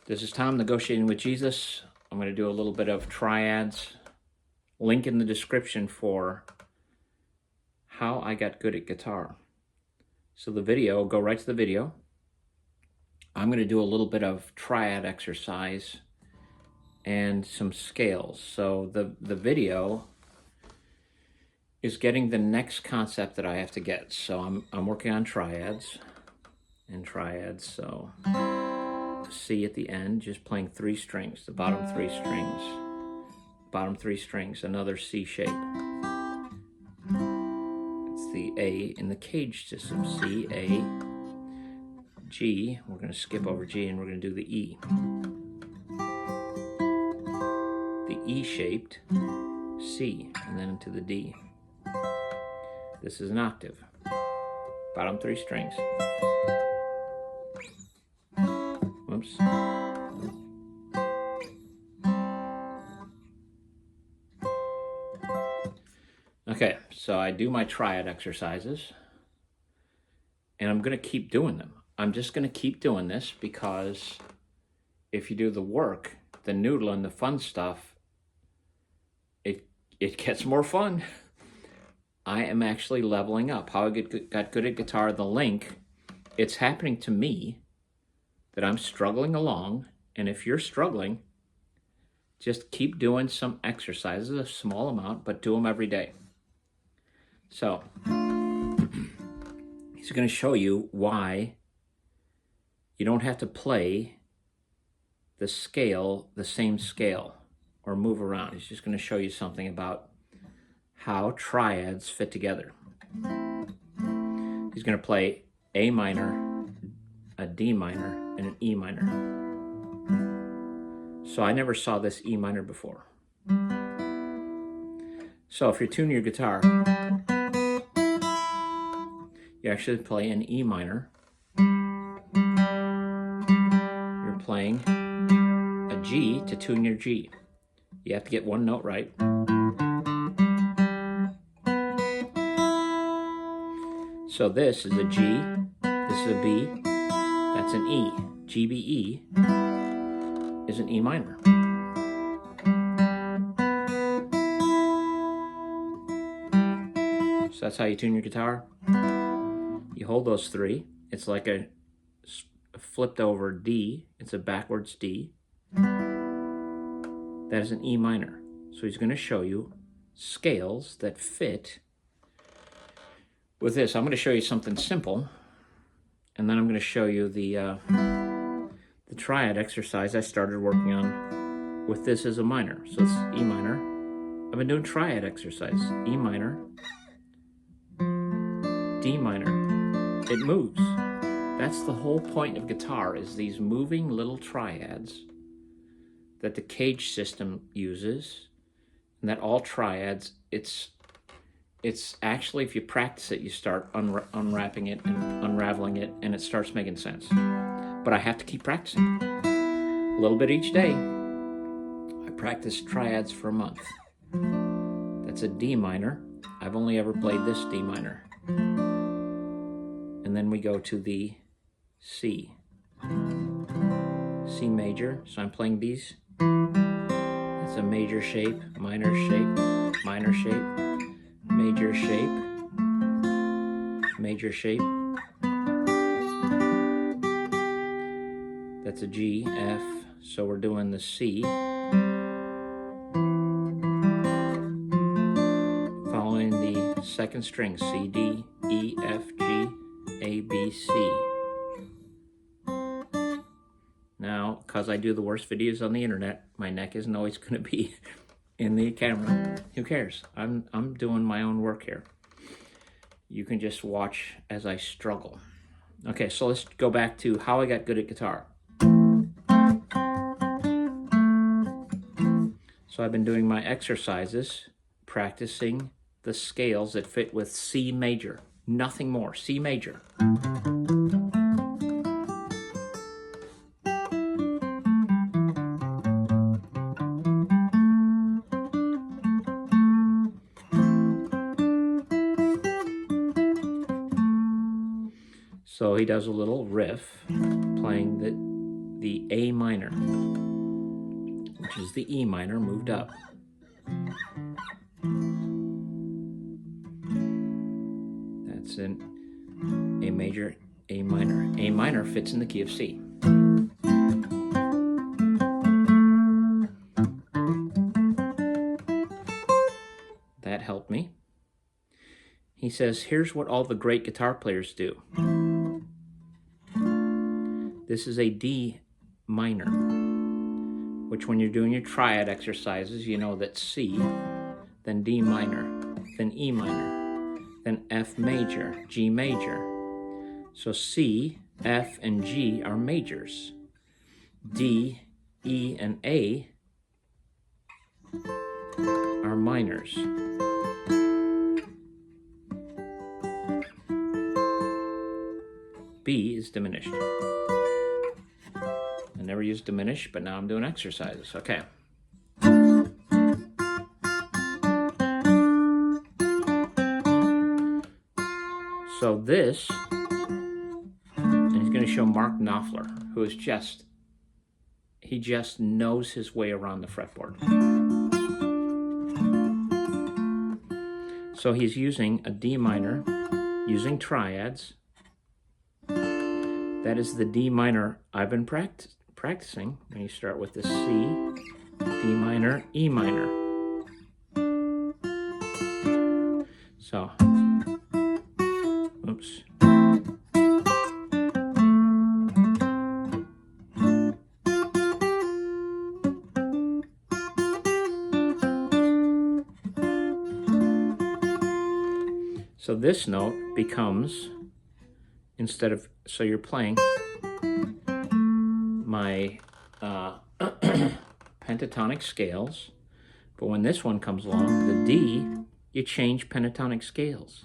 This is Tom, Negotiating with Jesus. I'm going to do a little bit of triads. Link in the description for how I got good at guitar. So the video, go right to the video. I'm going to do a little bit of triad exercise and some scales. So the video is getting the next concept that I have to get. So I'm working on triads and triads. So C at the end, just playing 3 strings, the bottom 3 strings, another C shape. It's the A in the cage system. C, A, G. We're going to skip over G and we're going to do the E. The E-shaped C, and then into the D. This is an octave. Bottom 3 strings. Whoops. Okay, so I do my triad exercises, and I'm going to keep doing them. I'm just going to keep doing this because if you do the work, the noodling, the fun stuff, it gets more fun. I am actually leveling up. How I got good at guitar, the link, it's happening to me that I'm struggling along, and if you're struggling, just keep doing some exercises, a small amount, but do them every day. So, he's going to show you why you don't have to play the scale, the same scale, or move around. He's just going to show you something about how triads fit together. He's going to play A minor, a D minor, and an E minor. So I never saw this E minor before. So if you're tuning your guitar, you actually play an E minor. You're playing a G to tune your G. You have to get one note right. So this is a G, this is a B, that's an E. GBE is an E minor. So that's how you tune your guitar. You hold those 3. It's like a flipped over D. It's a backwards D. That is an E minor. So he's going to show you scales that fit with this. I'm going to show you something simple, and then I'm going to show you the triad exercise I started working on with this as a minor. So it's E minor. I've been doing triad exercise. E minor, D minor. It moves. That's the whole point of guitar, is these moving little triads that the cage system uses, and that all triads, it's actually, if you practice it, you start unwrapping it and unraveling it, and it starts making sense. But I have to keep practicing. A little bit each day. I practiced triads for a month. That's a D minor. I've only ever played this D minor. And then we go to the C. C major. So I'm playing these. That's a major shape, minor shape, minor shape, major shape, major shape. That's a G, F, so we're doing the C. Following the second string, C, D, E, F, G, A, B, C. Now, because I do the worst videos on the internet, my neck isn't always going to be in the camera. Who cares? I'm doing my own work here. You can just watch as I struggle. Okay, so let's go back to how I got good at guitar. So I've been doing my exercises, practicing the scales that fit with C major. Nothing more. C major. So he does a little riff, playing the A minor, which is the E minor moved up. That's an A major, A minor. A minor fits in the key of C. That helped me. He says, here's what all the great guitar players do. This is a D minor, which when you're doing your triad exercises, you know that C, then D minor, then E minor, then F major, G major. So C, F, and G are majors. D, E, and A are minors. B is diminished. I never used diminished, but now I'm doing exercises. Okay. So this, and he's going to show Mark Knopfler, who is he just knows his way around the fretboard. So he's using a D minor, using triads. That is the D minor I've been practicing. When you start with the C, D minor, E minor. So, oops. So this note becomes, instead of, so you're playing my pentatonic scales, but when this one comes along, the D, you change pentatonic scales.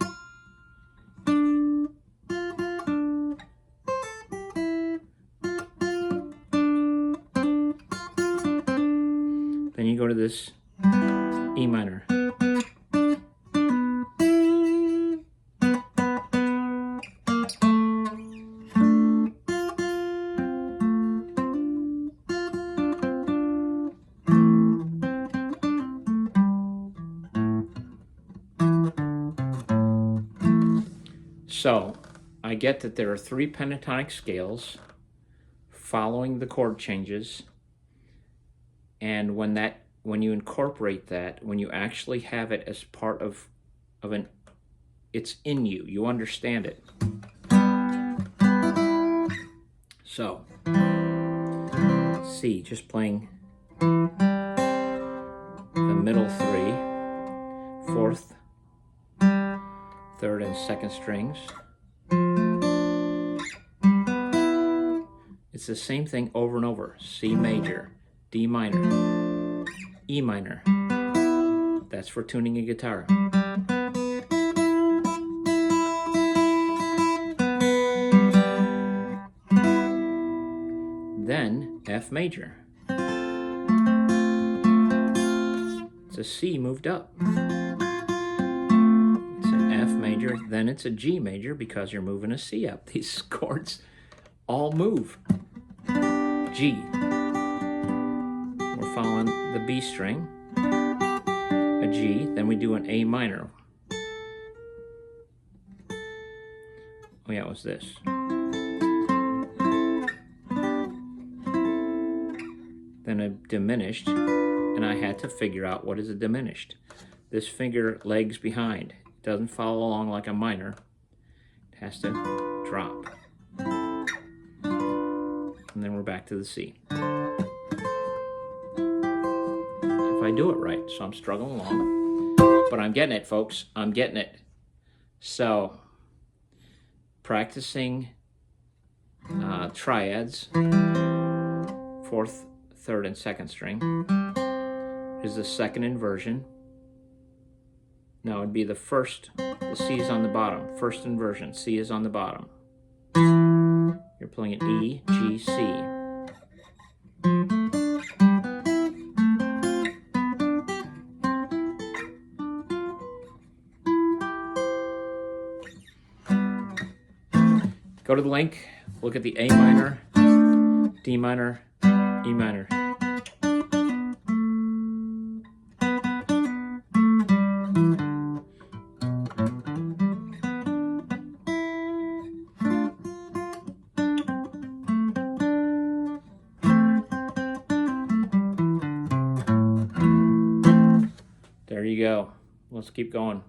Then you go to this E minor. So, I get that there are 3 pentatonic scales following the chord changes, and when you incorporate that, when you actually have it as part of it's in you, you understand it. So, C, just playing the middle 3, 4th, 3rd, and 2nd strings. It's the same thing over and over. C major, D minor, E minor. That's for tuning a guitar. Then F major. It's a C moved up. F major, then it's a G major because you're moving a C up. These chords all move. G. We're following the B string, a G, then we do an A minor. Oh yeah, it was this. Then a diminished, and I had to figure out what is a diminished. This finger lags behind. Doesn't follow along like a minor. It has to drop. And then we're back to the C. If I do it right, so I'm struggling along. But I'm getting it, folks. I'm getting it. So, practicing triads, 4th, 3rd, and 2nd string, is the 2nd inversion. No, it'd be the first, the C is on the bottom. 1st inversion, C is on the bottom. You're playing an E, G, C. Go to the link, look at the A minor, D minor, E minor. There you go. Let's keep going.